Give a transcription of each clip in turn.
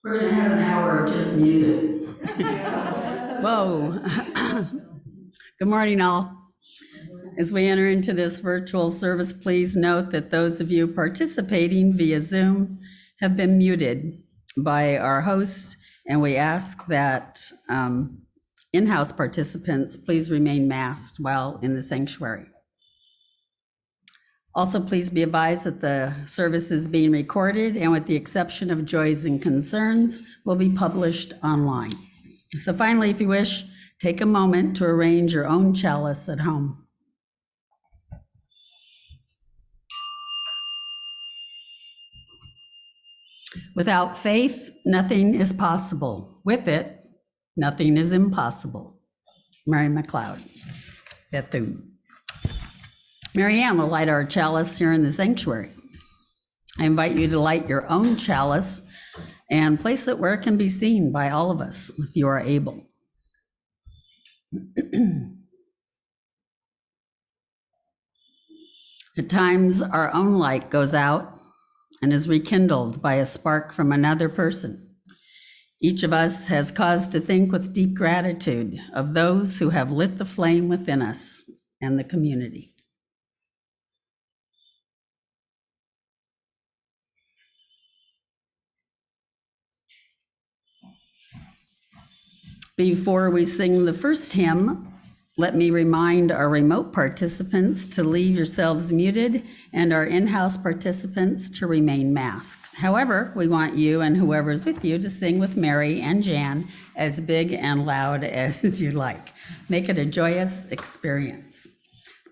We're going to have an hour of just music. Whoa. Good morning, all. As we enter into this virtual service, please note that those of you participating via Zoom have been muted by our host, and we ask that in-house participants please remain masked while in the sanctuary. Also, please be advised that the service is being recorded and, with the exception of joys and concerns, will be published online. So finally, if you wish, take a moment to arrange your own chalice at home. Without faith, nothing is possible. With it, nothing is impossible. Mary McLeod, Bethune. Mary Ann will light our chalice here in the sanctuary. I invite you to light your own chalice and place it where it can be seen by all of us, if you are able. At times, our own light goes out and is rekindled by a spark from another person. Each of us has cause to think with deep gratitude of those who have lit the flame within us and the community. Before we sing the first hymn, let me remind our remote participants to leave yourselves muted and our in-house participants to remain masked. However, we want you and whoever's with you to sing with Mary and Jan as big and loud as you like. Make it a joyous experience.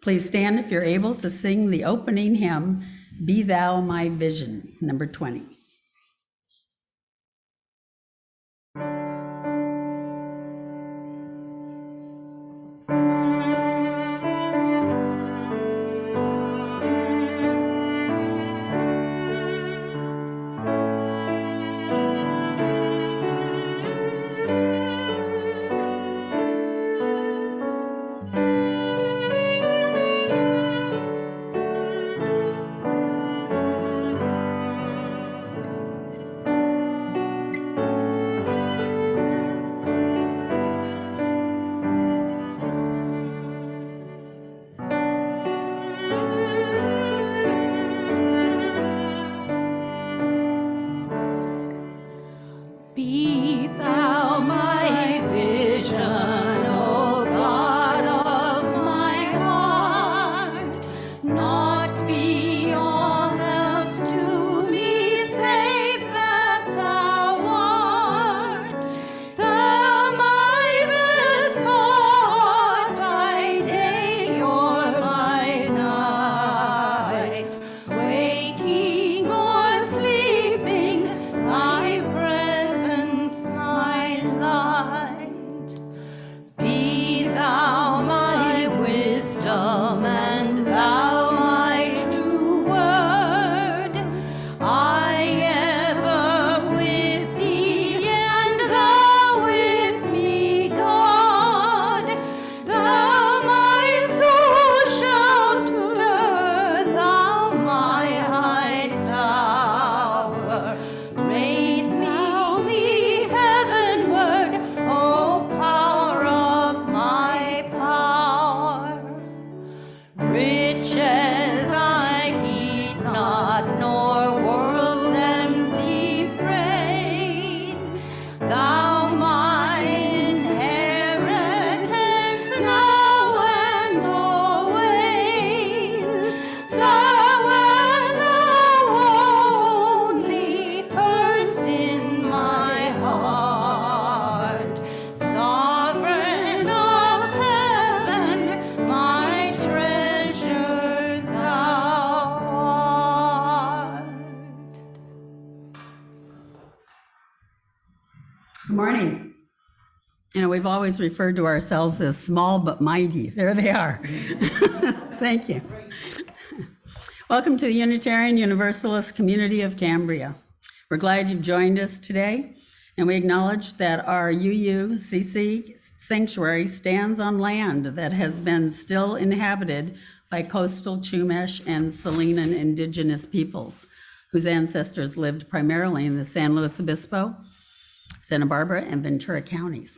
Please stand if you're able to sing the opening hymn, Be Thou My Vision, number 20. Good morning. You know, we've always referred to ourselves as small but mighty. There they are. Thank you. Welcome to the Unitarian Universalist community of Cambria. We're glad you've joined us today, and we acknowledge that our UUCC sanctuary stands on land that has been still inhabited by coastal Chumash and Salinan indigenous peoples, whose ancestors lived primarily in the San Luis Obispo Santa Barbara, and Ventura counties.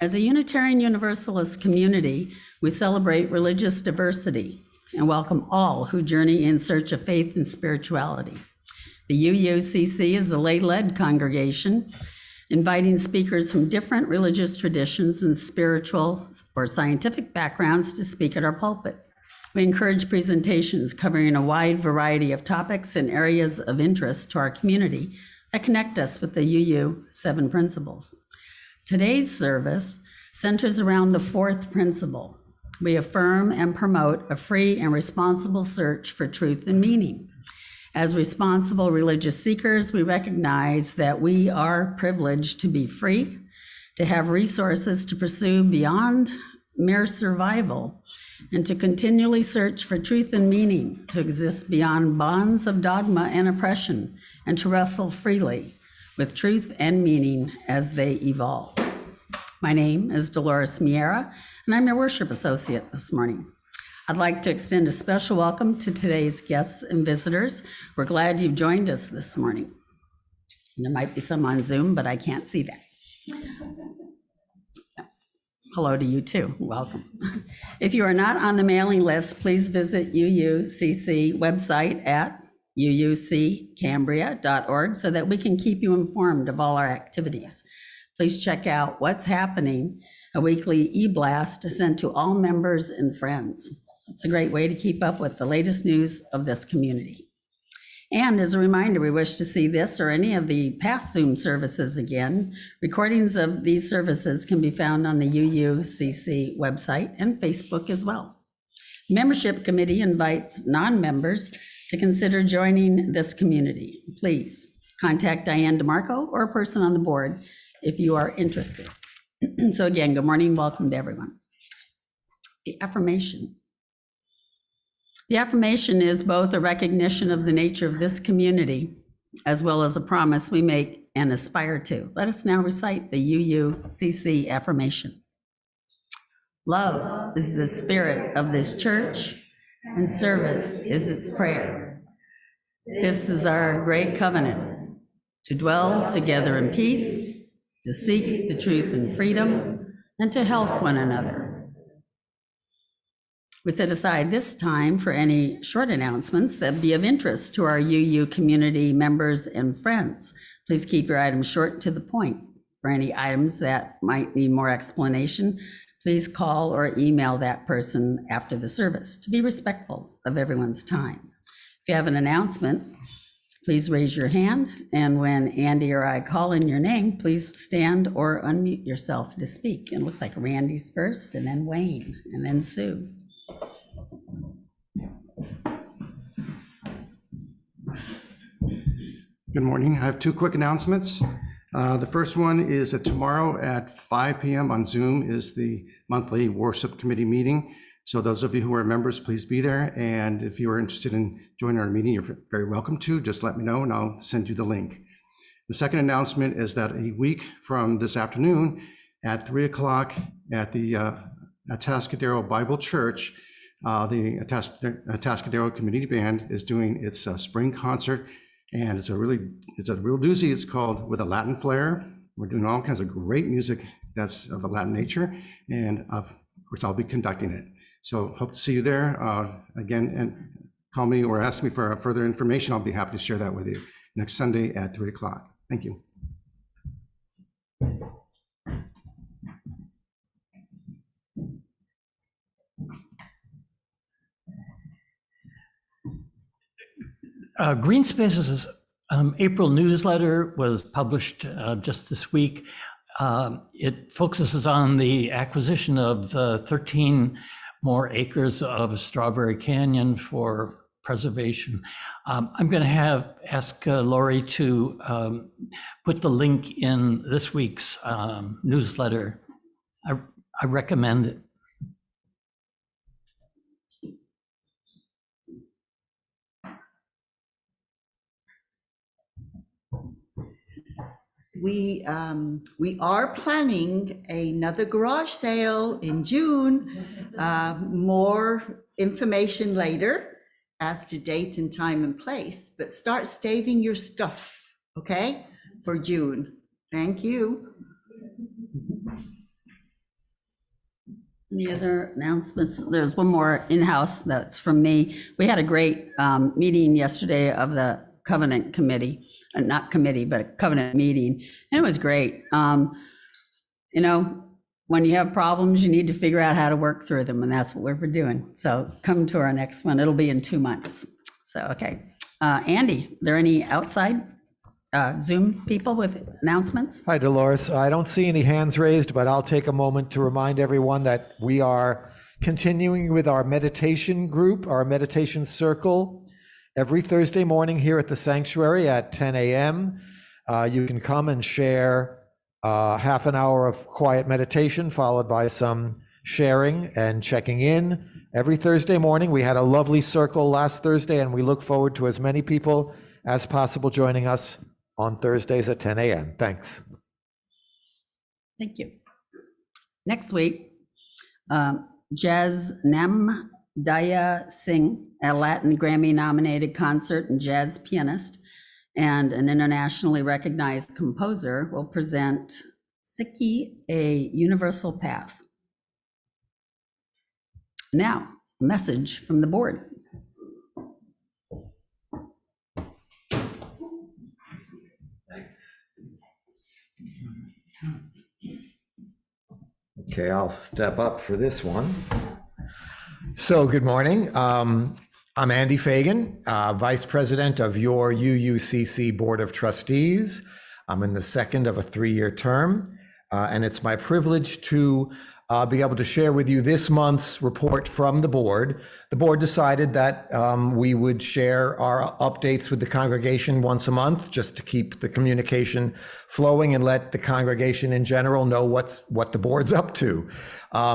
As a Unitarian Universalist community, we celebrate religious diversity and welcome all who journey in search of faith and spirituality. The UUCC is a lay-led congregation, inviting speakers from different religious traditions and spiritual or scientific backgrounds to speak at our pulpit. We encourage presentations covering a wide variety of topics and areas of interest to our community that connect us with the UU 7 principles. Today's service centers around the fourth principle. We affirm and promote a free and responsible search for truth and meaning. As responsible religious seekers, we recognize that we are privileged to be free, to have resources to pursue beyond mere survival, and to continually search for truth and meaning, to exist beyond bonds of dogma and oppression, and to wrestle freely with truth and meaning as they evolve. My name is Dolores Miera, and I'm your worship associate this morning. I'd like to extend a special welcome to today's guests and visitors. We're glad you've joined us this morning. There might be some on Zoom, but I can't see that. Hello to you too, welcome. If you are not on the mailing list, please visit UUCC website at uuccambria.org so that we can keep you informed of all our activities. Please check out What's Happening, a weekly e-blast sent to all members and friends. It's a great way to keep up with the latest news of this community. And as a reminder, we wish to see this or any of the past Zoom services again. Recordings of these services can be found on the UUCC website and Facebook as well. The membership committee invites non-members to consider joining this community. Please contact Diane DeMarco or a person on the board if you are interested. So again, good morning, welcome to everyone. The affirmation. The affirmation is both a recognition of the nature of this community as well as a promise we make and aspire to. Let us now recite the UUCC affirmation. Love is the spirit of this church, and service is its prayer. This is our great covenant, to dwell together in peace, to seek the truth and freedom, and to help one another. We set aside this time for any short announcements that be of interest to our UU community members and friends. Please keep your items short and to the point. For any items that might need more explanation, please call or email that person after the service to be respectful of everyone's time. If you have an announcement, please raise your hand, and when Andy or I call in your name, please stand or unmute yourself to speak. And it looks like Randy's first, and then Wayne, and then Sue. Good morning. I have two quick announcements. The first one is that tomorrow at 5 p.m. on Zoom is the monthly worship committee meeting. So those of you who are members, please be there. And if you are interested in joining our meeting, you're very welcome to. Just let me know and I'll send you the link. The second announcement is that a week from this afternoon at 3 o'clock at the Atascadero Bible Church, the Atascadero Community Band is doing its spring concert. And it's a real doozy. It's called With a Latin Flair. We're doing all kinds of great music that's of a Latin nature. And of course, I'll be conducting it. So hope to see you there. Again, and call me or ask me for further information. I'll be happy to share that with you next Sunday at 3 o'clock. Thank you. Green Space's April newsletter was published just this week. It focuses on the acquisition of 13 more acres of Strawberry Canyon for preservation. I'm going to ask Lori to put the link in this week's newsletter. I recommend it. We are planning another garage sale in June. More information later as to date and time and place, but start saving your stuff, okay, for June. Thank you. Any other announcements? There's one more in-house that's from me. We had a great meeting yesterday of the Covenant Committee, not committee, but a Covenant meeting. And it was great. You know, when you have problems, you need to figure out how to work through them, and that's what we're doing. So come to our next one. It'll be in 2 months. So, okay. Andy, are there any outside Zoom people with announcements? Hi, Dolores. I don't see any hands raised, but I'll take a moment to remind everyone that we are continuing with our meditation group, our meditation circle, every Thursday morning here at the sanctuary at 10 a.m. You can come and share half an hour of quiet meditation, followed by some sharing and checking in. Every Thursday morning, we had a lovely circle last Thursday, and we look forward to as many people as possible joining us on Thursdays at 10 a.m. Thanks. Thank you. Next week, Jasnem Daya Singh, a Latin Grammy-nominated concert and jazz pianist and an internationally recognized composer, will present Sikhi, a Universal Path. Now, a message from the board. Okay, I'll step up for this one. So good morning. I'm Andy Fagan, Vice President of your UUCC Board of Trustees. I'm in the second of a 3-year term, and it's my privilege to be able to share with you this month's report from the board. The board decided that we would share our updates with the congregation once a month, just to keep the communication flowing and let the congregation in general know what the board's up to,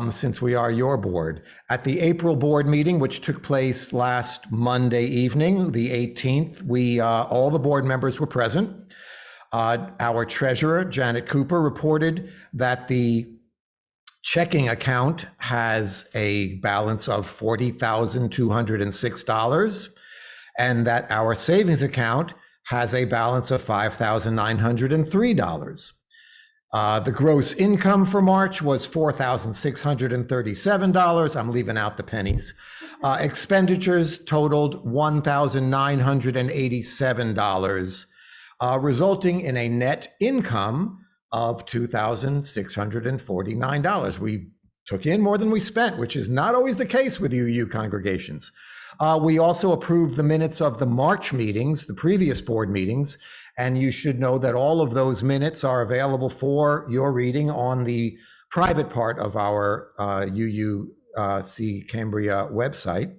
since we are your board. At the April board meeting, which took place last Monday evening, the 18th, all the board members were present. Our treasurer, Janet Cooper, reported that the checking account has a balance of $40,206, and that our savings account has a balance of $5,903. The gross income for March was $4,637. I'm leaving out the pennies. Expenditures totaled $1,987, resulting in a net income of $2,649. We took in more than we spent, which is not always the case with UU congregations. We also approved the minutes of the March meetings, the previous board meetings, and you should know that all of those minutes are available for your reading on the private part of our UUC Cambria website.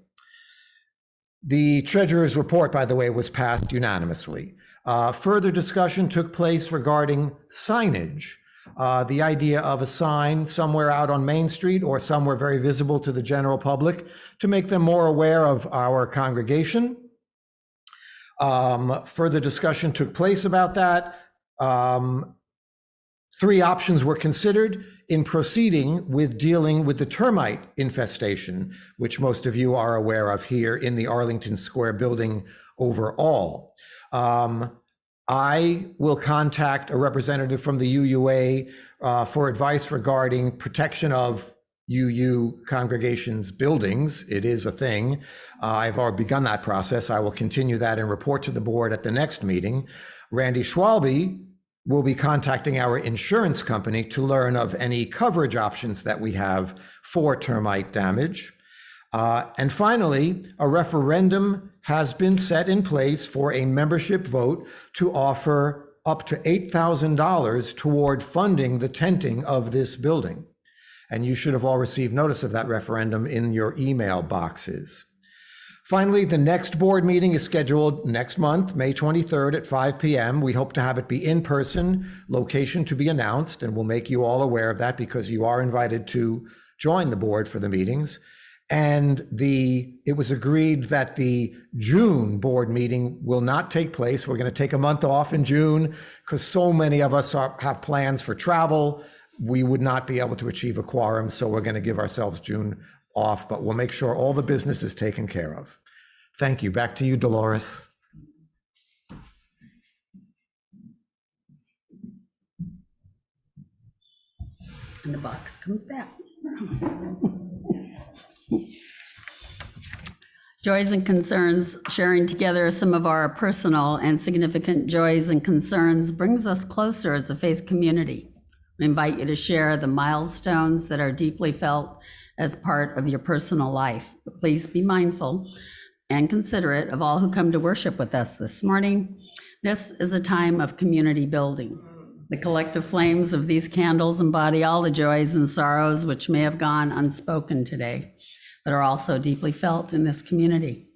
The treasurer's report, by the way, was passed unanimously. Further discussion took place regarding signage. The idea of a sign somewhere out on Main Street or somewhere very visible to the general public to make them more aware of our congregation. Further discussion took place about that. 3 options were considered in proceeding with dealing with the termite infestation, which most of you are aware of here in the Arlington Square building overall. I will contact a representative from the UUA for advice regarding protection of UU congregations' buildings. It is a thing. I've already begun that process. I will continue that and report to the board at the next meeting. Randy Schwalbe will be contacting our insurance company to learn of any coverage options that we have for termite damage. And finally, a referendum has been set in place for a membership vote to offer up to $8,000 toward funding the tenting of this building. And you should have all received notice of that referendum in your email boxes. Finally, the next board meeting is scheduled next month, May 23rd at 5 p.m. We hope to have it be in person, location to be announced, and we'll make you all aware of that because you are invited to join the board for the meetings. And it was agreed that the June board meeting will not take place. We're going to take a month off in June because so many of us have plans for travel. We would not be able to achieve a quorum, so we're going to give ourselves June off, but we'll make sure all the business is taken care of. Thank you. Back to you, Dolores. And the box comes back. Joys and concerns, sharing together some of our personal and significant joys and concerns brings us closer as a faith community. We invite you to share the milestones that are deeply felt as part of your personal life. But please be mindful and considerate of all who come to worship with us this morning. This is a time of community building. The collective flames of these candles embody all the joys and sorrows which may have gone unspoken today, but are also deeply felt in this community.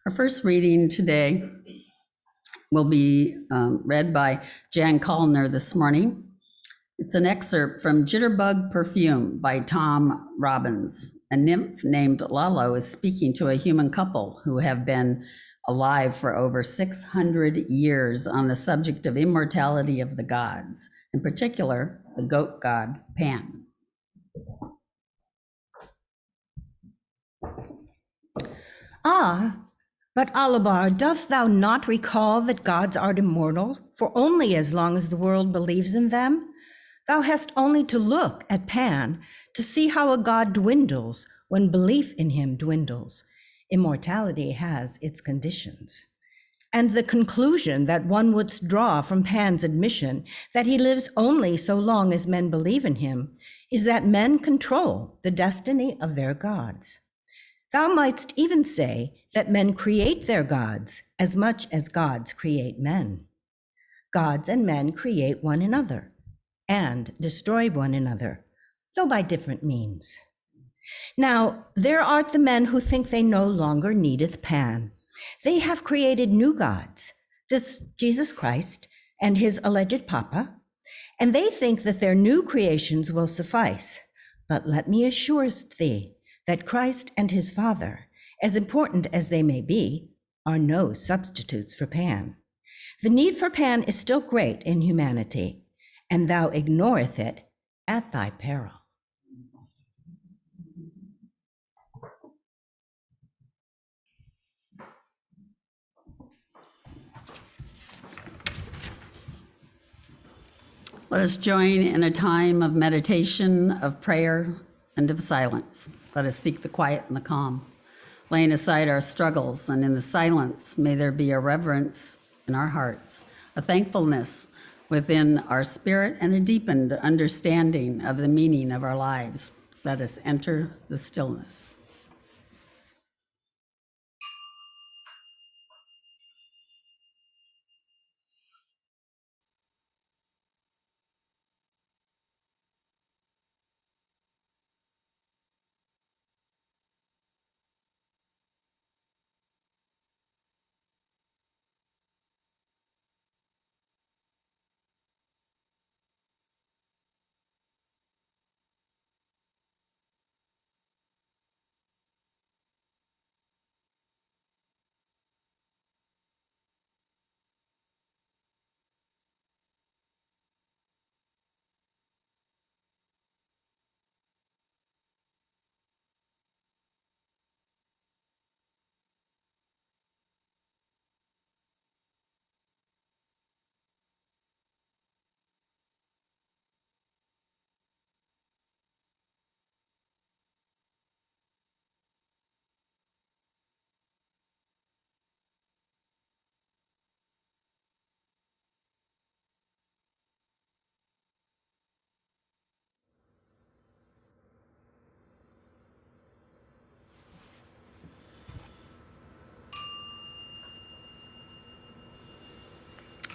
Our first reading today will be read by Jan Kallner this morning. It's an excerpt from Jitterbug Perfume by Tom Robbins. A nymph named Lalo is speaking to a human couple who have been alive for over 600 years on the subject of immortality of the gods, in particular, the goat god Pan. Ah, but Alabar, dost thou not recall that gods are immortal, for only as long as the world believes in them? Thou hast only to look at Pan to see how a god dwindles when belief in him dwindles. Immortality has its conditions. And the conclusion that one would draw from Pan's admission that he lives only so long as men believe in him is that men control the destiny of their gods. Thou mightst even say that men create their gods as much as gods create men. Gods and men create one another and destroy one another, though by different means. Now, there are the men who think they no longer needeth Pan. They have created new gods, this Jesus Christ and his alleged papa, and they think that their new creations will suffice. But let me assure thee that Christ and his Father, as important as they may be, are no substitutes for Pan. The need for Pan is still great in humanity, and thou ignoreth it at thy peril. Let us join in a time of meditation, of prayer, and of silence. Let us seek the quiet and the calm, laying aside our struggles, and in the silence, may there be a reverence in our hearts, a thankfulness within our spirit, and a deepened understanding of the meaning of our lives. Let us enter the stillness.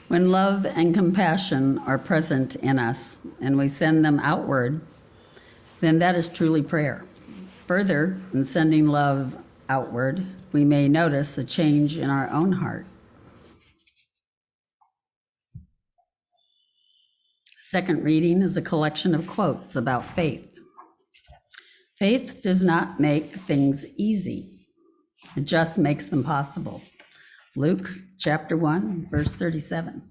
When love and compassion are present in us and we send them outward, then that is truly prayer. Further, in sending love outward, we may notice a change in our own heart. Second reading is a collection of quotes about faith. Faith does not make things easy. It just makes them possible. Luke chapter 1, verse 37.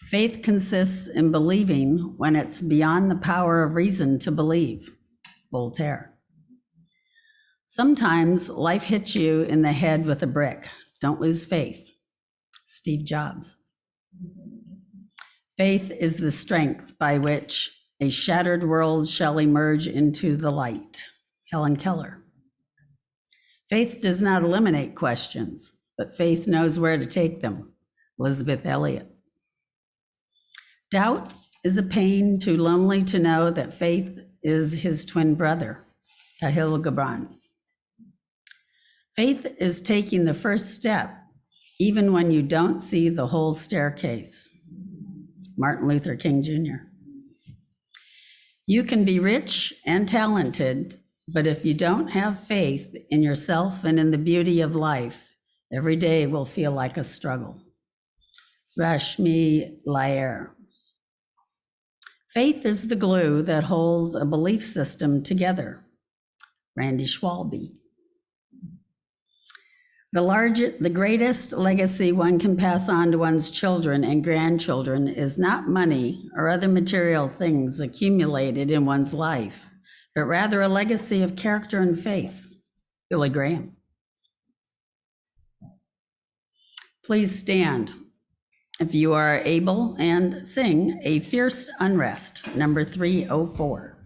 Faith consists in believing when it's beyond the power of reason to believe. Voltaire. Sometimes life hits you in the head with a brick. Don't lose faith. Steve Jobs. Faith is the strength by which A shattered world shall emerge into the light. Helen Keller. Faith does not eliminate questions, but faith knows where to take them. Elizabeth Elliot. Doubt is a pain too lonely to know that faith is his twin brother. Kahil Gibran. Faith is taking the first step, even when you don't see the whole staircase. Martin Luther King Jr. You can be rich and talented, but if you don't have faith in yourself and in the beauty of life, every day will feel like a struggle. Rashmi Lair. Faith is the glue that holds a belief system together. Randy Schwalbe. The greatest legacy one can pass on to one's children and grandchildren is not money or other material things accumulated in one's life, but rather a legacy of character and faith. Billy Graham. Please stand if you are able and sing A Fierce Unrest, number 304.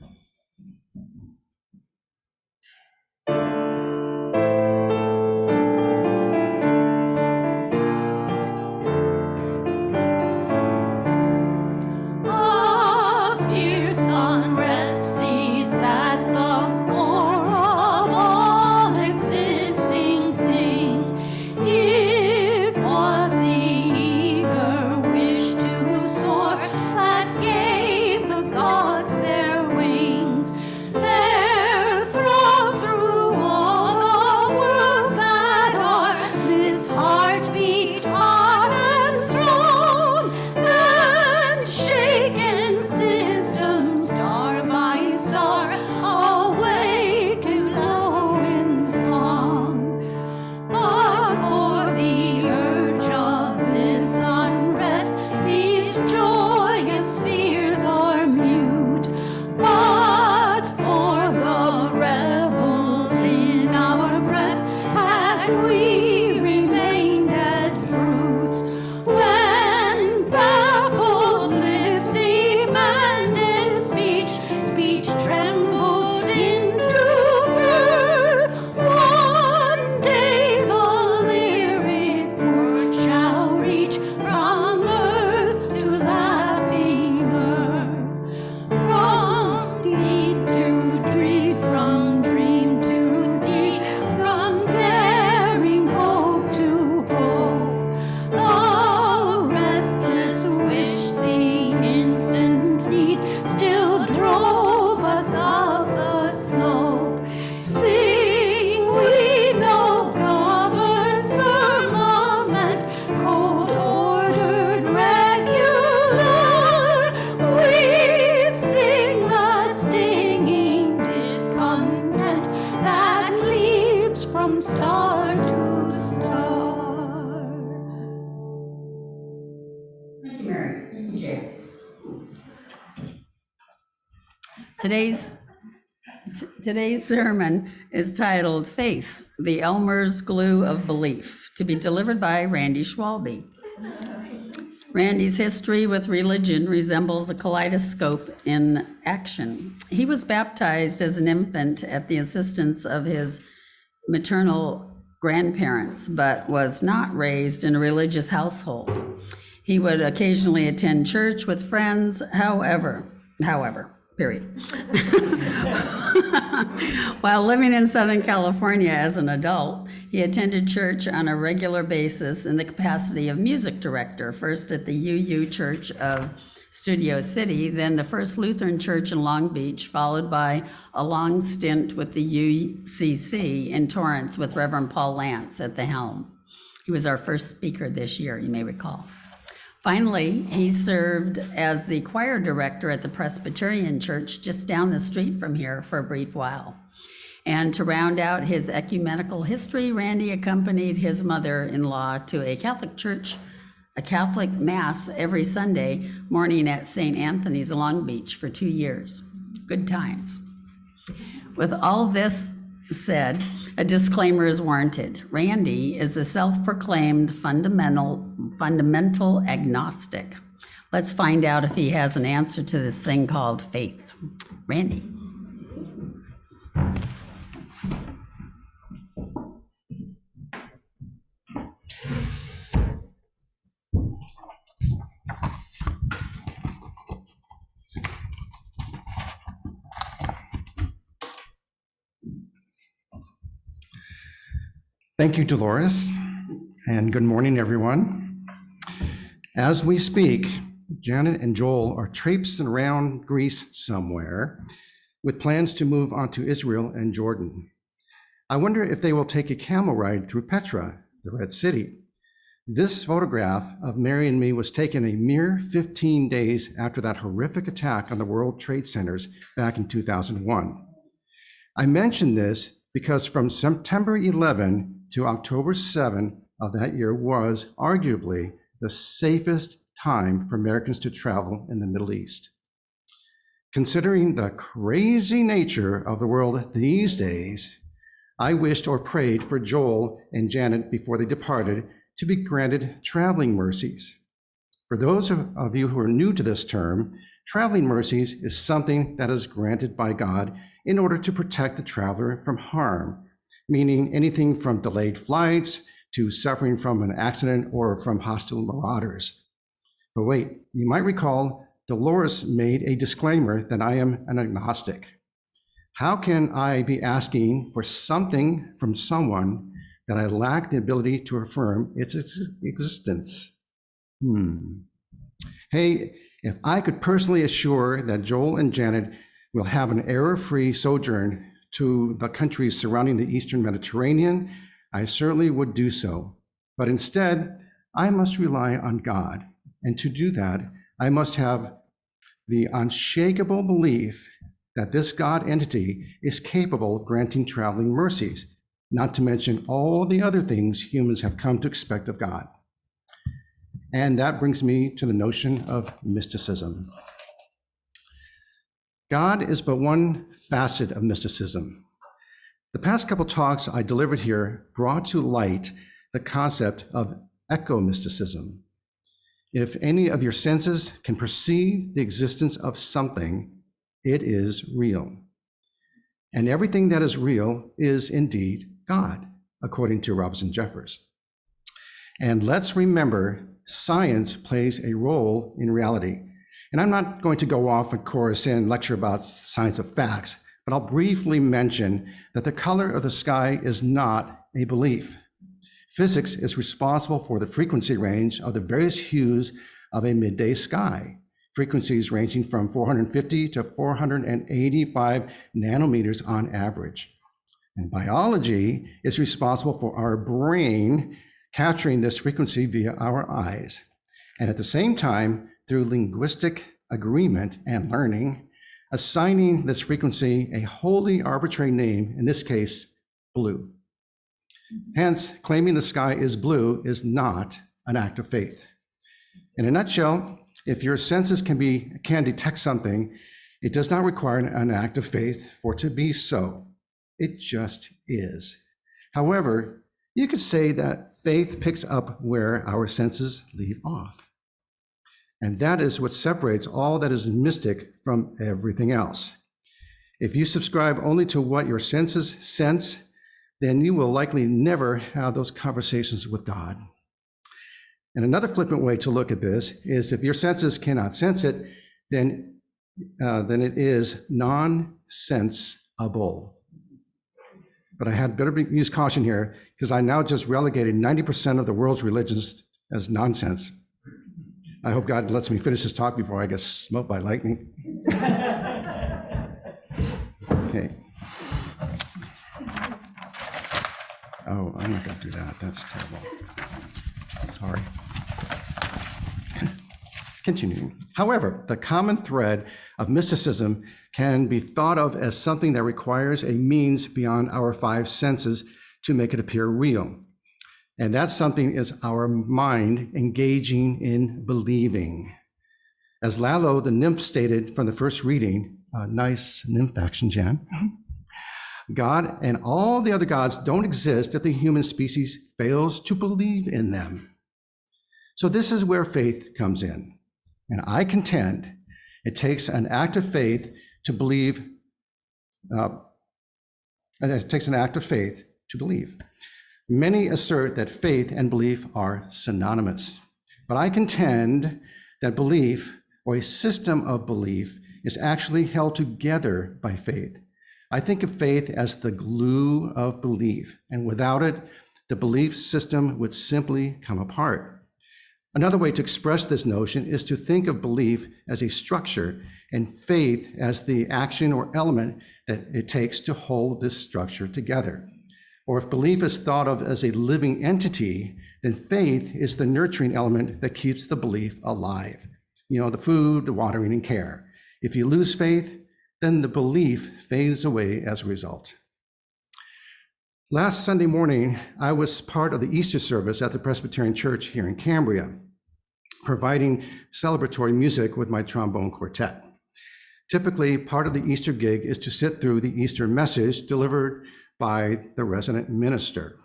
Today's sermon is titled Faith, the Elmer's Glue of Belief, to be delivered by Randy Schwalbe. Randy's history with religion resembles a kaleidoscope in action. He was baptized as an infant at the insistence of his maternal grandparents, but was not raised in a religious household. He would occasionally attend church with friends, however, period. While living in Southern California as an adult, he attended church on a regular basis in the capacity of music director, first at the UU Church of Studio City, then the First Lutheran Church in Long Beach, followed by a long stint with the UCC in Torrance with Reverend Paul Lance at the helm. He was our first speaker this year, you may recall. Finally, he served as the choir director at the Presbyterian Church just down the street from here for a brief while. And to round out his ecumenical history, Randy accompanied his mother-in-law to a Catholic church, a Catholic mass every Sunday morning at St. Anthony's Long Beach for 2 years. Good times. With all this said, a disclaimer is warranted. Randy is a self-proclaimed fundamental agnostic. Let's find out if he has an answer to this thing called faith. Randy. Thank you, Dolores, and good morning, everyone. As we speak, Janet and Joel are traipsing around Greece somewhere with plans to move on to Israel and Jordan. I wonder if they will take a camel ride through Petra, the Red City. This photograph of Mary and me was taken a mere 15 days after that horrific attack on the World Trade Centers back in 2001. I mention this because from September 11 to October 7 of that year was arguably the safest time for Americans to travel in the Middle East. Considering the crazy nature of the world these days, I wished or prayed for Joel and Janet before they departed to be granted traveling mercies. For those of you who are new to this term, traveling mercies is something that is granted by God in order to protect the traveler from harm, meaning anything from delayed flights to suffering from an accident or from hostile marauders. But wait, you might recall Dolores made a disclaimer that I am an agnostic. How can I be asking for something from someone that I lack the ability to affirm its existence? Hey, if I could personally assure that Joel and Janet will have an error-free sojourn to the countries surrounding the Eastern Mediterranean, I certainly would do so. But instead, I must rely on God. And to do that, I must have the unshakable belief that this God entity is capable of granting traveling mercies, not to mention all the other things humans have come to expect of God. And that brings me to the notion of mysticism. God is but one facet of mysticism. The past couple talks I delivered here brought to light the concept of ecomysticism. If any of your senses can perceive the existence of something, it is real. And everything that is real is indeed God, according to Robinson Jeffers. And let's remember, science plays a role in reality. And I'm not going to go off, of course, and lecture about science of facts, but I'll briefly mention that the color of the sky is not a belief. Physics is responsible for the frequency range of the various hues of a midday sky, frequencies ranging from 450 to 485 nanometers on average. And biology is responsible for our brain capturing this frequency via our eyes. And at the same time, through linguistic agreement and learning, assigning this frequency a wholly arbitrary name, in this case, blue. Hence, claiming the sky is blue is not an act of faith. In a nutshell, if your senses can detect something, it does not require an act of faith for it to be so. It just is. However, you could say that faith picks up where our senses leave off. And that is what separates all that is mystic from everything else. If you subscribe only to what your senses sense, then you will likely never have those conversations with God. And another flippant way to look at this is if your senses cannot sense it, then it is non-sensible. But I had better use caution here because I now just relegated 90% of the world's religions as nonsense. I hope God lets me finish this talk before I get smoked by lightning. Okay. Oh, I'm not going to do that. That's terrible. Sorry. Continuing. However, the common thread of mysticism can be thought of as something that requires a means beyond our five senses to make it appear real. And that something is our mind engaging in believing. As Lalo, the nymph, stated from the first reading, nice nymph action, Jan, God and all the other gods don't exist if the human species fails to believe in them. So this is where faith comes in. And I contend it takes an act of faith to believe. It takes an act of faith to believe. Many assert that faith and belief are synonymous, but I contend that belief, or a system of belief, is actually held together by faith. I think of faith as the glue of belief, and without it, the belief system would simply come apart. Another way to express this notion is to think of belief as a structure and faith as the action or element that it takes to hold this structure together. Or if belief is thought of as a living entity, then faith is the nurturing element that keeps the belief alive. The food, the watering, and care. If you lose faith, then the belief fades away as a result. Last Sunday morning, I was part of the Easter service at the Presbyterian Church here in Cambria, providing celebratory music with my trombone quartet. Typically, part of the Easter gig is to sit through the Easter message delivered by the resident minister.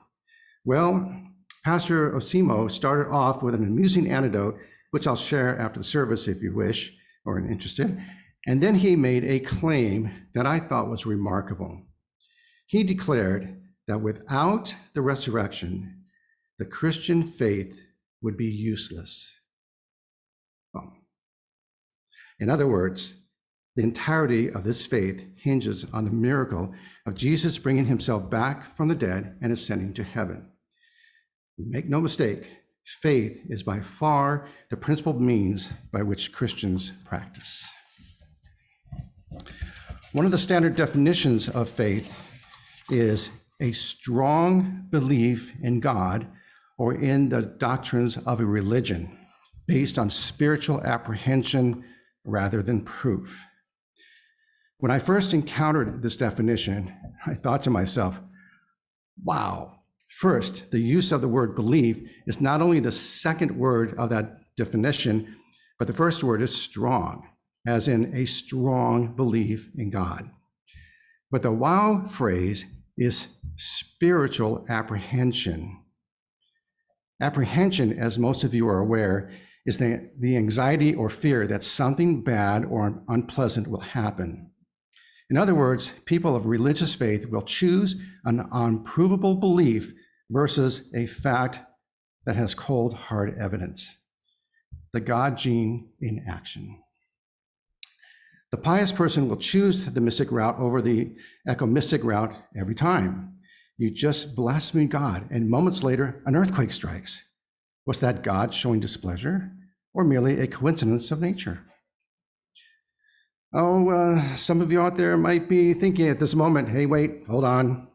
Well, Pastor Osimo started off with an amusing anecdote, which I'll share after the service if you wish or are interested. And then he made a claim that I thought was remarkable. He declared that without the resurrection, the Christian faith would be useless. Well, in other words, the entirety of this faith hinges on the miracle of Jesus bringing himself back from the dead and ascending to heaven. Make no mistake, faith is by far the principal means by which Christians practice. One of the standard definitions of faith is a strong belief in God or in the doctrines of a religion based on spiritual apprehension rather than proof. When I first encountered this definition, I thought to myself, wow. First, the use of the word belief is not only the second word of that definition, but the first word is strong, as in a strong belief in God. But the wow phrase is spiritual apprehension. Apprehension, as most of you are aware, is the anxiety or fear that something bad or unpleasant will happen. In other words, people of religious faith will choose an unprovable belief versus a fact that has cold, hard evidence. The God gene in action. The pious person will choose the mystic route over the eco-mystic route every time. You just blaspheme God, and moments later, an earthquake strikes. Was that God showing displeasure, or merely a coincidence of nature? Some of you out there might be thinking at this moment, hey, wait, hold on.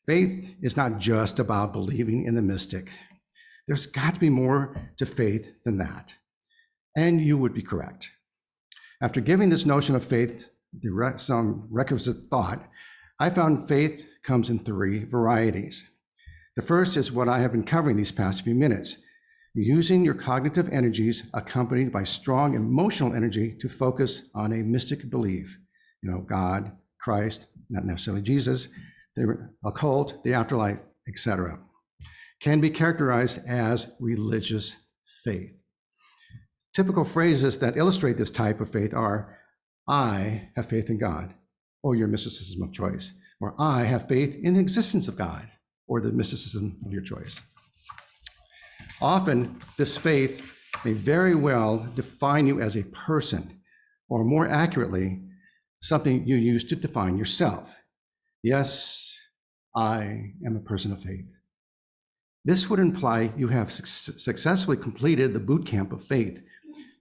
Faith is not just about believing in the mystic. There's got to be more to faith than that. And you would be correct. After giving this notion of faith some requisite thought, I found faith comes in three varieties. The first is what I have been covering these past few minutes, using your cognitive energies accompanied by strong emotional energy to focus on a mystic belief. God, Christ, not necessarily Jesus, the occult, the afterlife, etc. Can be characterized as religious faith. Typical phrases that illustrate this type of faith are, I have faith in God, or your mysticism of choice, or I have faith in the existence of God, or the mysticism of your choice. Often, this faith may very well define you as a person, or more accurately, something you use to define yourself. Yes, I am a person of faith. This would imply you have successfully completed the boot camp of faith.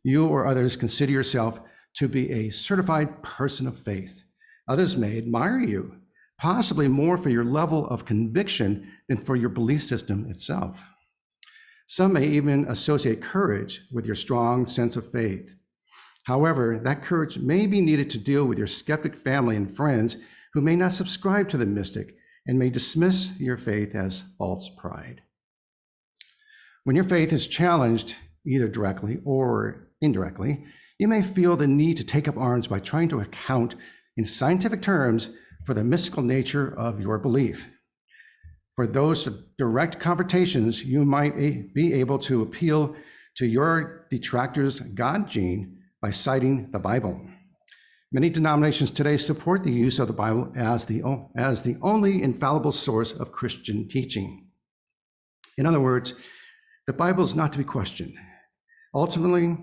You or others consider yourself to be a certified person of faith. Others may admire you, possibly more for your level of conviction than for your belief system itself. Some may even associate courage with your strong sense of faith. However, that courage may be needed to deal with your skeptic family and friends who may not subscribe to the mystic and may dismiss your faith as false pride. When your faith is challenged, either directly or indirectly, you may feel the need to take up arms by trying to account in scientific terms for the mystical nature of your belief. For those direct confrontations, you might be able to appeal to your detractors' God gene by citing the Bible. Many denominations today support the use of the Bible as the only infallible source of Christian teaching. In other words, the Bible is not to be questioned. Ultimately,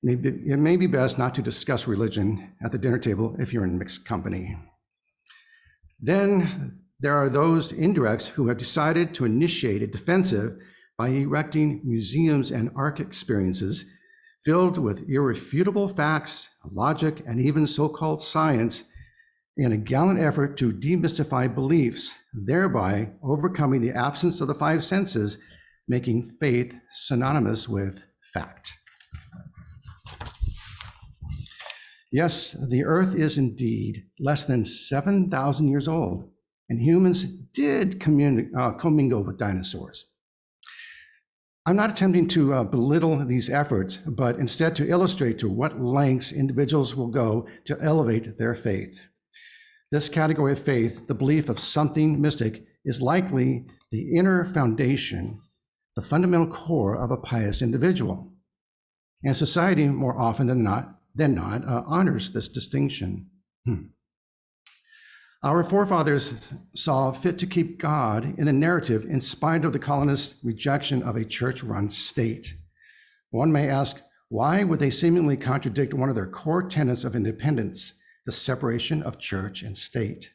it may be best not to discuss religion at the dinner table if you're in mixed company. Then there are those indirects who have decided to initiate a defensive by erecting museums and arc experiences filled with irrefutable facts, logic, and even so-called science in a gallant effort to demystify beliefs, thereby overcoming the absence of the five senses, making faith synonymous with fact. Yes, the earth is indeed less than 7,000 years old, and humans did commingle with dinosaurs. I'm not attempting to belittle these efforts, but instead to illustrate to what lengths individuals will go to elevate their faith. This category of faith, the belief of something mystic, is likely the inner foundation, the fundamental core of a pious individual. And society, more often than not, honors this distinction. Our forefathers saw fit to keep God in the narrative in spite of the colonists' rejection of a church-run state. One may ask, why would they seemingly contradict one of their core tenets of independence, the separation of church and state,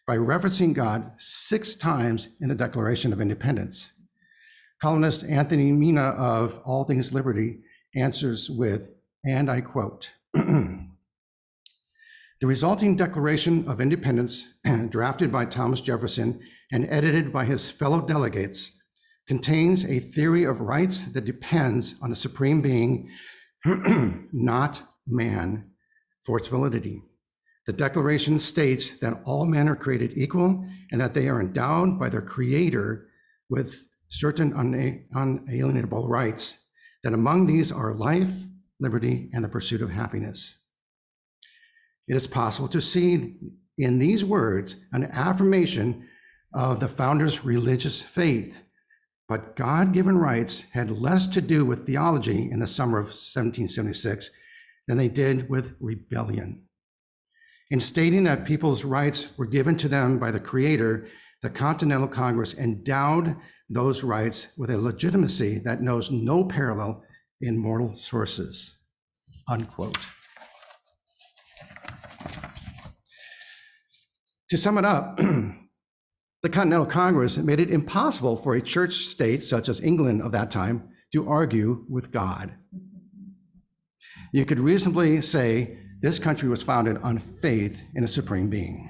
by referencing God 6 times in the Declaration of Independence? Columnist Anthony Mina of All Things Liberty answers with, and I quote, "The resulting Declaration of Independence, drafted by Thomas Jefferson and edited by his fellow delegates, contains a theory of rights that depends on the supreme being, not man, for its validity. The Declaration states that all men are created equal and that they are endowed by their Creator with certain unalienable rights, that among these are life, liberty, and the pursuit of happiness. It is possible to see in these words an affirmation of the founders' religious faith, but God-given rights had less to do with theology in the summer of 1776 than they did with rebellion. In stating that people's rights were given to them by the Creator, the Continental Congress endowed those rights with a legitimacy that knows no parallel in mortal sources," unquote. To sum it up, the Continental Congress made it impossible for a church state such as England of that time to argue with God. You could reasonably say this country was founded on faith in a supreme being.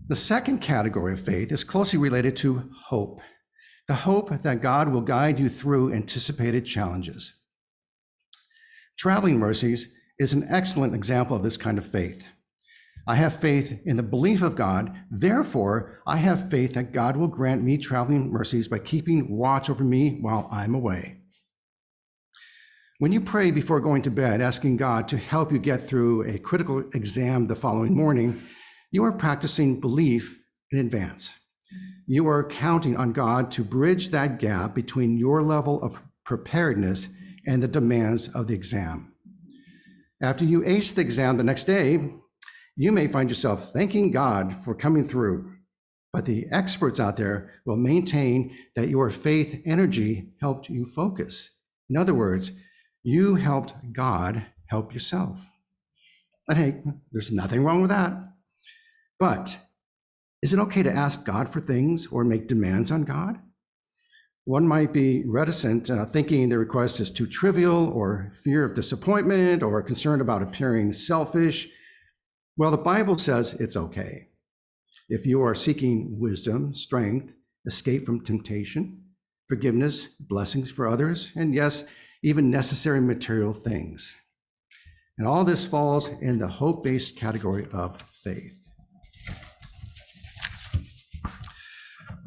The second category of faith is closely related to hope, the hope that God will guide you through anticipated challenges. Traveling mercies is an excellent example of this kind of faith. I have faith in the belief of God, therefore I have faith that God will grant me traveling mercies by keeping watch over me while I'm away. When you pray before going to bed, asking God to help you get through a critical exam the following morning, you are practicing belief in advance. You are counting on God to bridge that gap between your level of preparedness and the demands of the exam. After you ace the exam the next day, you may find yourself thanking God for coming through, but the experts out there will maintain that your faith energy helped you focus. In other words, you helped God help yourself. And hey, there's nothing wrong with that. But is it okay to ask God for things or make demands on God? One might be reticent, thinking the request is too trivial, or fear of disappointment, or concerned about appearing selfish. Well, the Bible says it's okay. If you are seeking wisdom, strength, escape from temptation, forgiveness, blessings for others, and yes, even necessary material things. And all this falls in the hope-based category of faith.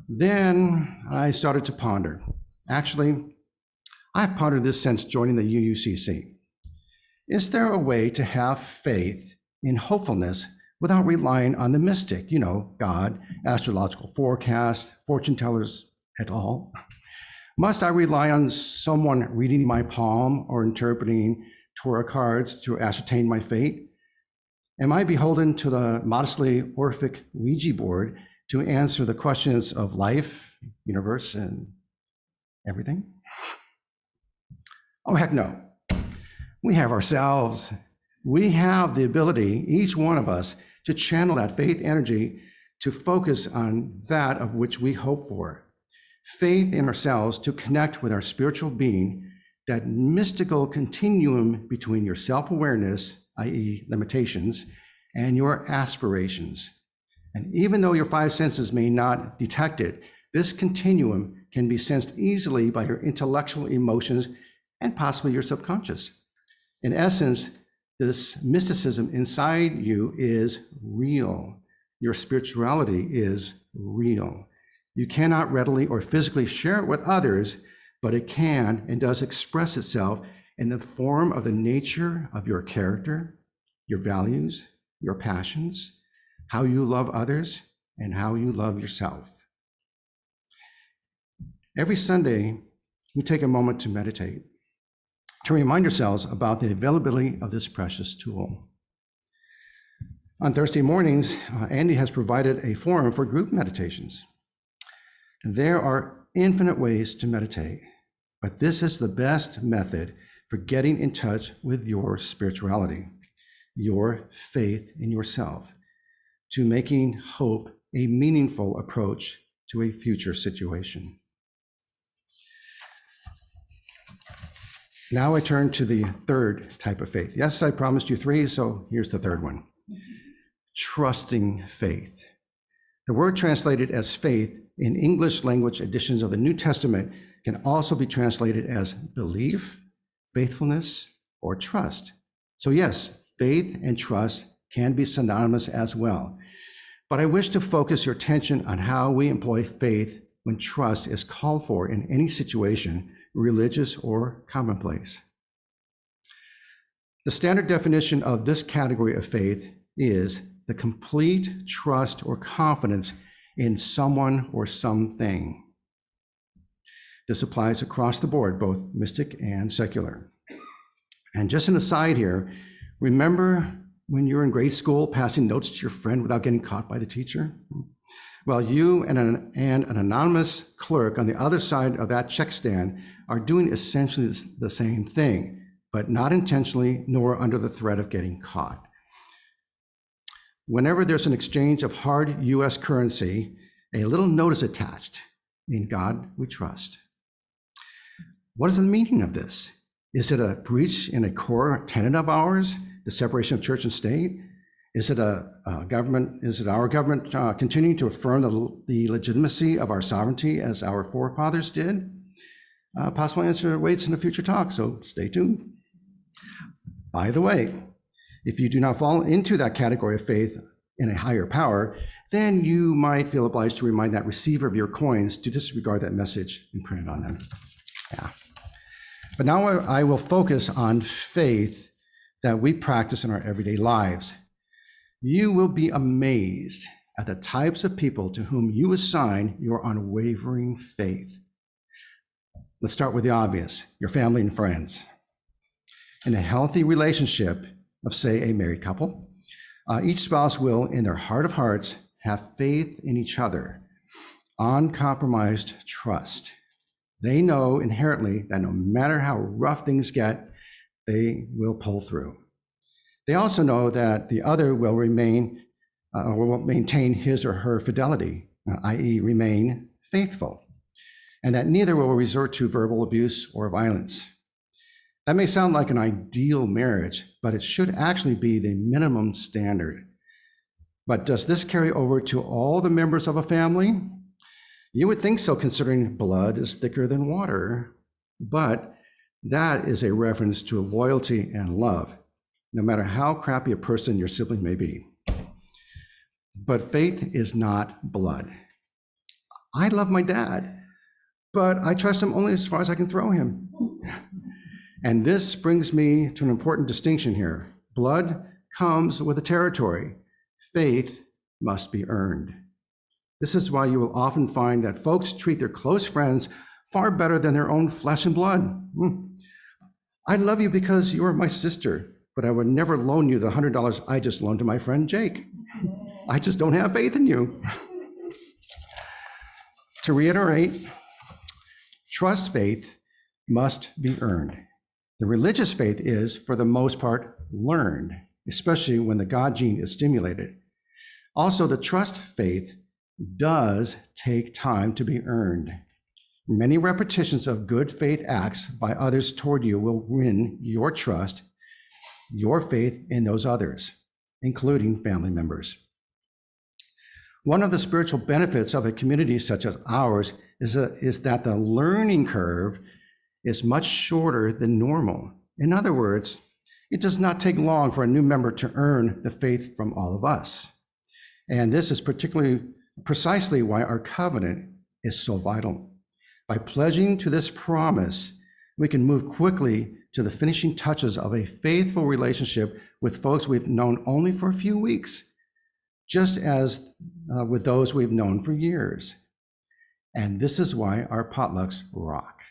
Then I started to ponder. Actually, I've pondered this since joining the UUCC. Is there a way to have faith in hopefulness without relying on the mystic, God, astrological forecasts, fortune tellers, et al.? Must I rely on someone reading my palm or interpreting Torah cards to ascertain my fate? Am I beholden to the modestly Orphic Ouija board to answer the questions of life, universe, and everything? Oh, heck no. We have ourselves. We have the ability, each one of us, to channel that faith energy to focus on that of which we hope for. Faith in ourselves to connect with our spiritual being, that mystical continuum between your self-awareness, i.e. limitations, and your aspirations. And even though your five senses may not detect it, this continuum can be sensed easily by your intellectual emotions and possibly your subconscious. In essence, this mysticism inside you is real. Your spirituality is real. You cannot readily or physically share it with others, but it can and does express itself in the form of the nature of your character, your values, your passions, how you love others, and how you love yourself. Every Sunday, we take a moment to meditate, to remind ourselves about the availability of this precious tool. On Thursday mornings, Andy has provided a forum for group meditations. There are infinite ways to meditate, but this is the best method for getting in touch with your spirituality, your faith in yourself, to making hope a meaningful approach to a future situation. Now I turn to the third type of faith. Yes, I promised you three, so here's the third one. Trusting faith. The word translated as faith in English language editions of the New Testament can also be translated as belief, faithfulness, or trust. So yes, faith and trust can be synonymous as well. But I wish to focus your attention on how we employ faith when trust is called for in any situation, religious or commonplace. The standard definition of this category of faith is the complete trust or confidence in someone or something. This applies across the board, both mystic and secular. And just an aside here, remember when you were in grade school passing notes to your friend without getting caught by the teacher? Well, you and an anonymous clerk on the other side of that check stand are doing essentially the same thing, but not intentionally nor under the threat of getting caught. Whenever there's an exchange of hard US currency, a little note is attached. In God we trust. What is the meaning of this? Is it a breach in a core tenet of ours, the separation of church and state? Is it our government continuing to affirm the legitimacy of our sovereignty as our forefathers did? Possible answer waits in the future talk, so stay tuned. By the way, if you do not fall into that category of faith in a higher power, then you might feel obliged to remind that receiver of your coins to disregard that message imprinted on them. Yeah. But now I will focus on faith that we practice in our everyday lives. You will be amazed at the types of people to whom you assign your unwavering faith. Let's start with the obvious, your family and friends. In a healthy relationship of, say, a married couple, each spouse will, in their heart of hearts, have faith in each other, uncompromised trust. They know inherently that no matter how rough things get, they will pull through. They also know that the other will maintain his or her fidelity, i.e. remain faithful, and that neither will resort to verbal abuse or violence. That may sound like an ideal marriage, but it should actually be the minimum standard. But does this carry over to all the members of a family? You would think so, considering blood is thicker than water, but that is a reference to loyalty and love, no matter how crappy a person your sibling may be. But faith is not blood. I love my dad, but I trust him only as far as I can throw him. And this brings me to an important distinction here. Blood comes with the territory. Faith must be earned. This is why you will often find that folks treat their close friends far better than their own flesh and blood. I love you because you are my sister, but I would never loan you the $100 I just loaned to my friend Jake. I just don't have faith in you. To reiterate, trust faith must be earned. The religious faith is, for the most part, learned, especially when the God gene is stimulated. Also, the trust faith does take time to be earned. Many repetitions of good faith acts by others toward you will win your trust, your faith in those others, including family members. One of the spiritual benefits of a community such as ours is that the learning curve is much shorter than normal. In other words, it does not take long for a new member to earn the faith from all of us. And this is precisely why our covenant is so vital. By pledging to this promise, we can move quickly to the finishing touches of a faithful relationship with folks we've known only for a few weeks, just as with those we've known for years. And this is why our potlucks rock.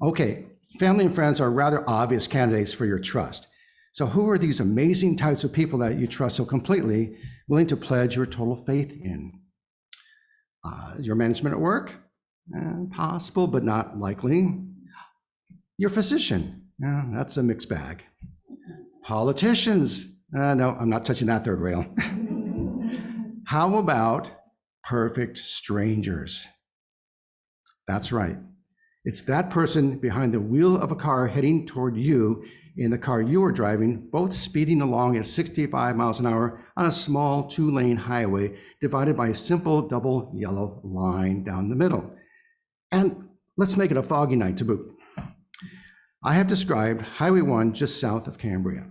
Okay, family and friends are rather obvious candidates for your trust. So who are these amazing types of people that you trust so completely, willing to pledge your total faith in? Your management at work? Possible, but not likely. Your physician? That's a mixed bag. Politicians? No, I'm not touching that third rail. How about perfect strangers? That's right. It's that person behind the wheel of a car heading toward you in the car you are driving, both speeding along at 65 miles an hour on a small 2-lane highway divided by a simple double yellow line down the middle. And let's make it a foggy night to boot. I have described Highway 1 just south of Cambria.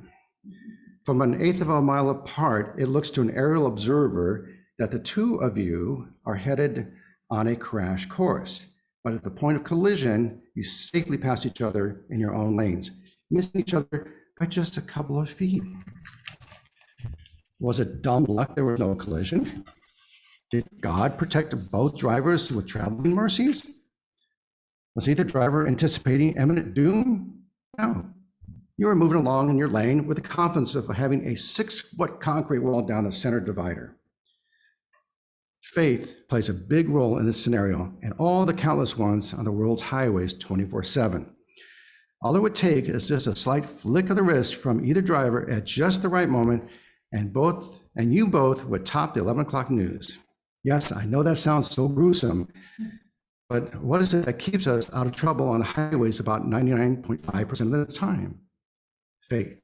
From an eighth of a mile apart, it looks to an aerial observer that the two of you are headed on a crash course. But at the point of collision, you safely pass each other in your own lanes, missing each other by just a couple of feet. Was it dumb luck there was no collision? Did God protect both drivers with traveling mercies? Was either driver anticipating imminent doom? No. You were moving along in your lane with the confidence of having a 6-foot concrete wall down the center divider. Faith plays a big role in this scenario and all the countless ones on the world's highways 24/7. All it would take is just a slight flick of the wrist from either driver at just the right moment, and you both would top the 11 o'clock news. Yes, I know that sounds so gruesome, but what is it that keeps us out of trouble on the highways about 99.5% of the time? Faith.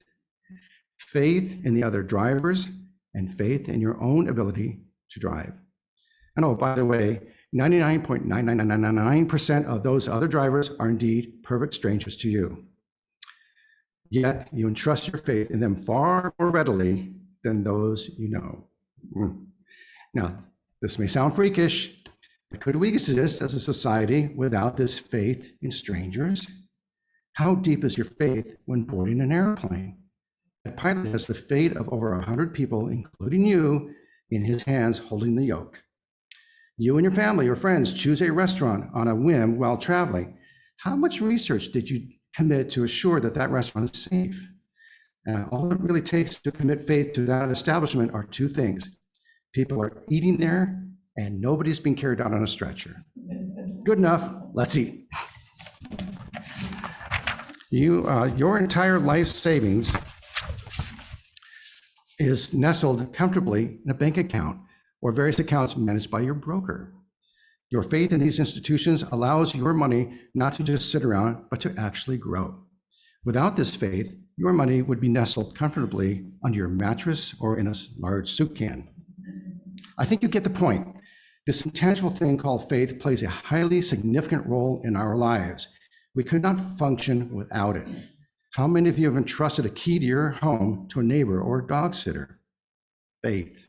Faith in the other drivers and faith in your own ability to drive. And oh, by the way, 99.99999% of those other drivers are indeed perfect strangers to you. Yet you entrust your faith in them far more readily than those you know. Now, this may sound freakish, but could we exist as a society without this faith in strangers? How deep is your faith when boarding an airplane? The pilot has the fate of over 100 people, including you, in his hands holding the yoke. You and your family or friends choose a restaurant on a whim while traveling. How much research did you commit to assure that that restaurant is safe? All it really takes to commit faith to that establishment are two things. People are eating there and nobody's being carried out on a stretcher. Good enough, let's eat. Your entire life savings is nestled comfortably in a bank account or various accounts managed by your broker. Your faith in these institutions allows your money not to just sit around, but to actually grow. Without this faith, your money would be nestled comfortably under your mattress or in a large soup can. I think you get the point. This intangible thing called faith plays a highly significant role in our lives. We could not function without it. How many of you have entrusted a key to your home to a neighbor or a dog sitter? Faith.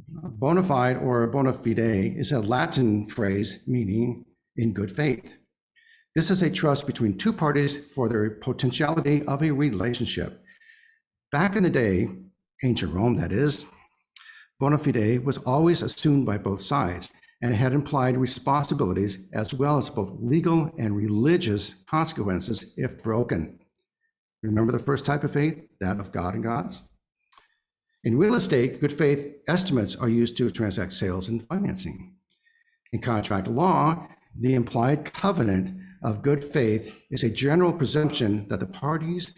Bona fide or bona fide is a Latin phrase meaning in good faith. This is a trust between two parties for the potentiality of a relationship. Back in the day, ancient Rome that is, bona fide was always assumed by both sides. and it had implied responsibilities as well as both legal and religious consequences if broken. Remember the first type of faith, that of God and gods? In real estate, good faith estimates are used to transact sales and financing. In contract law, the implied covenant of good faith is a general presumption that the parties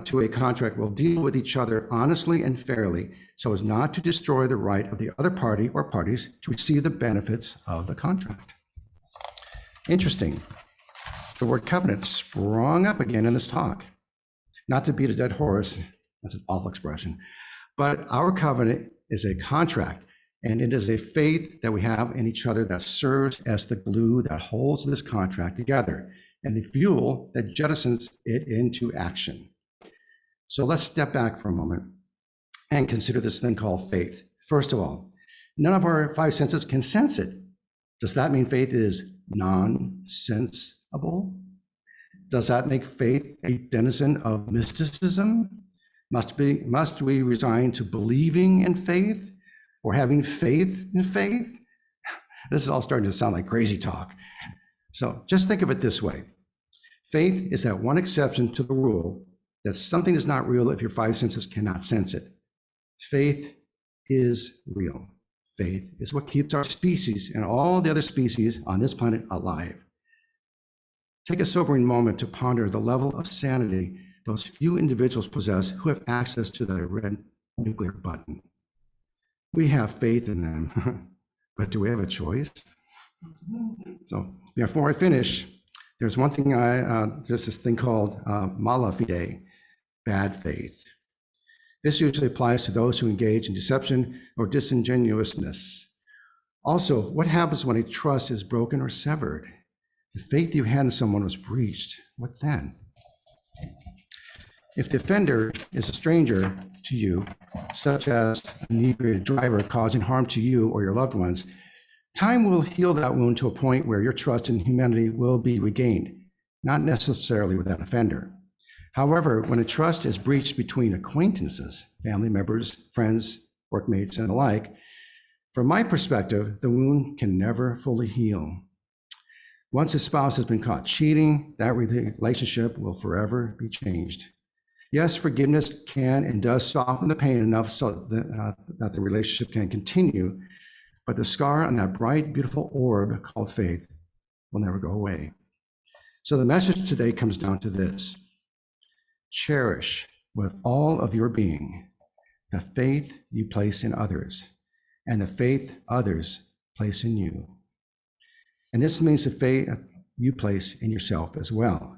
to a contract will deal with each other honestly and fairly so as not to destroy the right of the other party or parties to receive the benefits of the contract. Interesting. The word covenant sprung up again in this talk. Not to beat a dead horse, that's an awful expression, but our covenant is a contract, and it is a faith that we have in each other that serves as the glue that holds this contract together and the fuel that jettisons it into action. So let's step back for a moment and consider this thing called faith. First of all, none of our five senses can sense it. Does that mean faith is non-sensible? Does that make faith a denizen of mysticism? Must we resign to believing in faith or having faith in faith? This is all starting to sound like crazy talk. So just think of it this way. Faith is that one exception to the rule that something is not real if your five senses cannot sense it. Faith is real. Faith is what keeps our species and all the other species on this planet alive. Take a sobering moment to ponder the level of sanity those few individuals possess who have access to the red nuclear button. We have faith in them, but do we have a choice? So before I finish, there's one thing there's this thing called mala fide, bad faith. This usually applies to those who engage in deception or disingenuousness. Also, what happens when a trust is broken or severed? The faith you had in someone was breached. What then? If the offender is a stranger to you, such as an inebriated driver causing harm to you or your loved ones, time will heal that wound to a point where your trust in humanity will be regained, not necessarily with that offender. However, when a trust is breached between acquaintances, family members, friends, workmates, and the like, from my perspective, the wound can never fully heal. Once a spouse has been caught cheating, that relationship will forever be changed. Yes, forgiveness can and does soften the pain enough so that the relationship can continue, but the scar on that bright, beautiful orb called faith will never go away. So the message today comes down to this. Cherish with all of your being the faith you place in others and the faith others place in you. And this means the faith you place in yourself as well.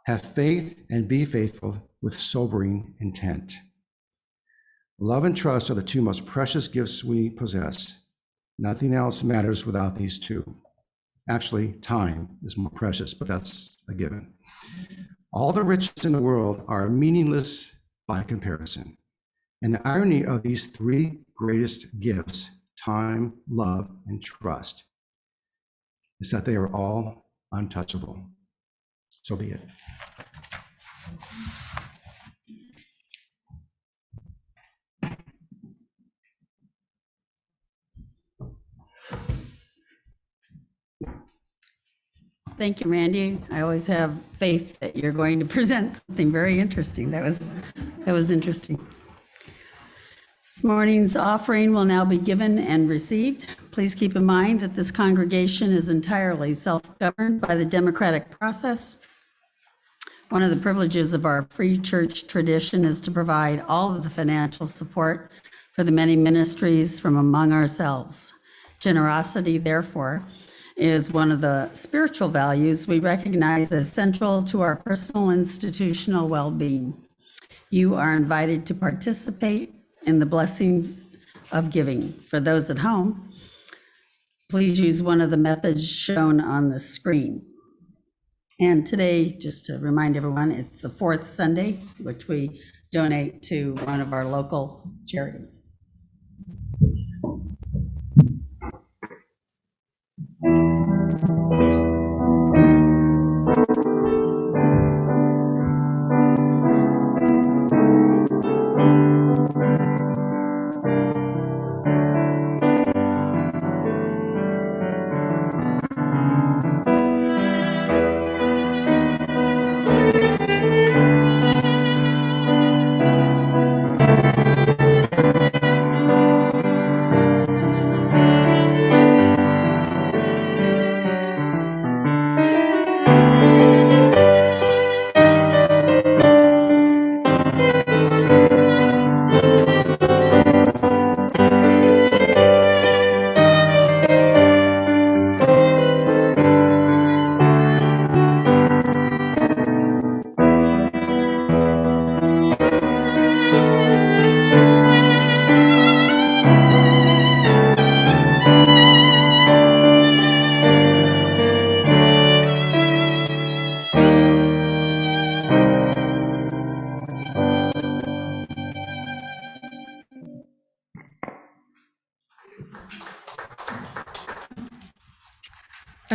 Have faith and be faithful with sobering intent. Love and trust are the two most precious gifts we possess. Nothing else matters without these two. Actually, time is more precious, but that's a given. All the riches in the world are meaningless by comparison. And the irony of these three greatest gifts, time, love, and trust, is that they are all untouchable. So be it. Thank you, Randy. I always have faith that you're going to present something very interesting. That was interesting. This morning's offering will now be given and received. Please keep in mind that this congregation is entirely self-governed by the democratic process. One of the privileges of our free church tradition is to provide all of the financial support for the many ministries from among ourselves. Generosity, therefore, is one of the spiritual values we recognize as central to our personal institutional well-being. You are invited to participate in the blessing of giving. For those at home, please use one of the methods shown on the screen. And today, just to remind everyone, it's the fourth Sunday, which we donate to one of our local charities.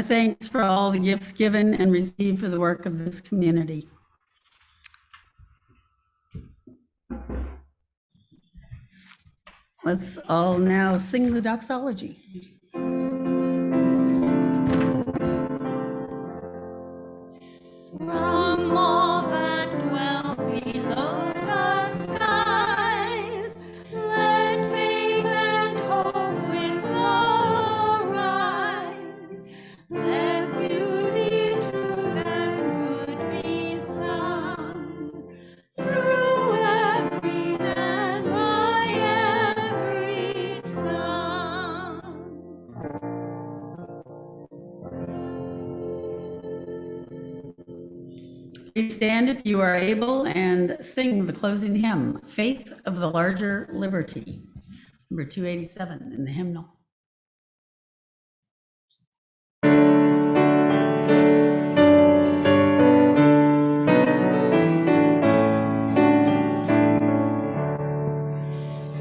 thanks for all the gifts given and received for the work of this community. Let's all now sing the doxology. From all that dwell below the skies, let faith and hope with glow rise. Let beauty, truth, and good be sung through every land by every tongue. Please stand if you are able and sing the closing hymn, Faith of the Larger Liberty, number 287 in the hymnal.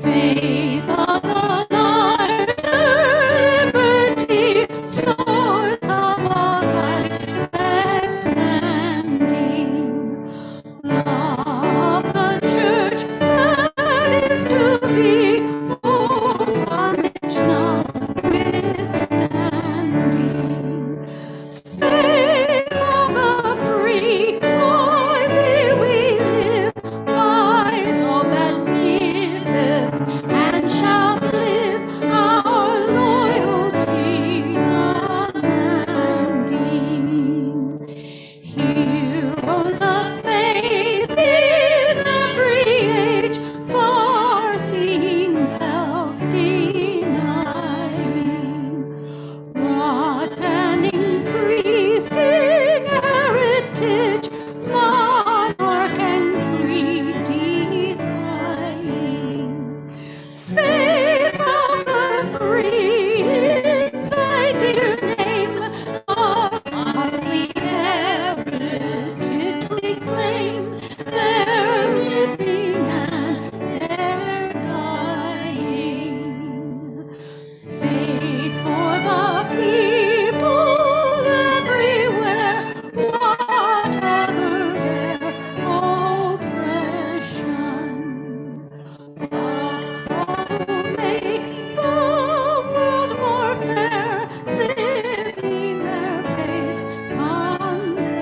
Faith of the larger liberty, source of all life expanding. Love the church that is to be, oh, bondage notwithstanding. Faith of the free, by thee we live, by all that givest, and shall live our loyalty commanding. Heroes of faith in every age, far-seeing, felt denying, wrought and increasing heritage, monarch and creed deciding. Faith of the free in thy dear name, our costly heritage we claim, their living and their dying. Faith for the people everywhere, whatever their oppression. Oh, make the world more fair, living their faith's confession.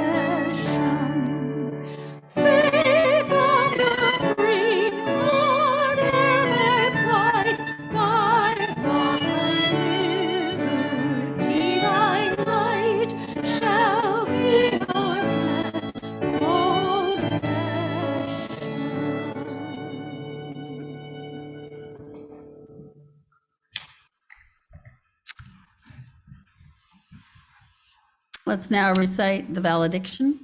Faith of the free, whatever their plight, thy love and liberty, thy light shall be our blessed possession. Let's now recite the valediction.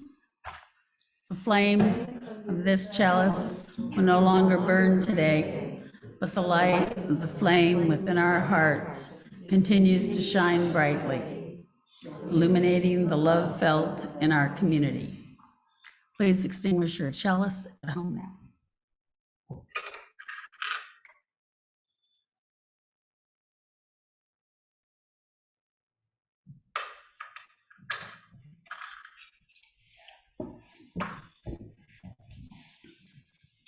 The flame of this chalice will no longer burn today, but the light of the flame within our hearts continues to shine brightly, illuminating the love felt in our community. Please extinguish your chalice at home now.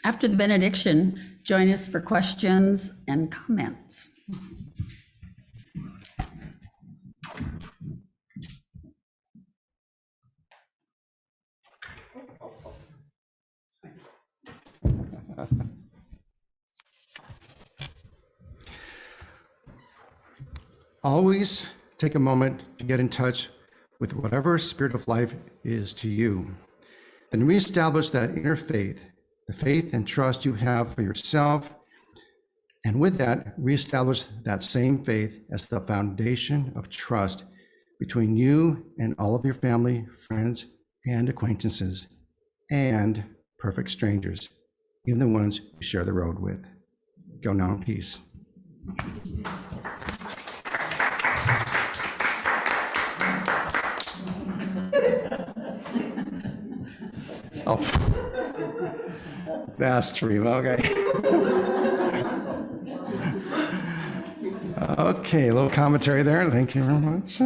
After the benediction, join us for questions and comments. Always take a moment to get in touch with whatever spirit of life is to you, and reestablish that inner faith, the faith and trust you have for yourself, and with that, reestablish that same faith as the foundation of trust between you and all of your family, friends, and acquaintances, and perfect strangers, even the ones you share the road with. Go now in peace. Oh, that's true. Okay. Okay, a little commentary there. Thank you very much.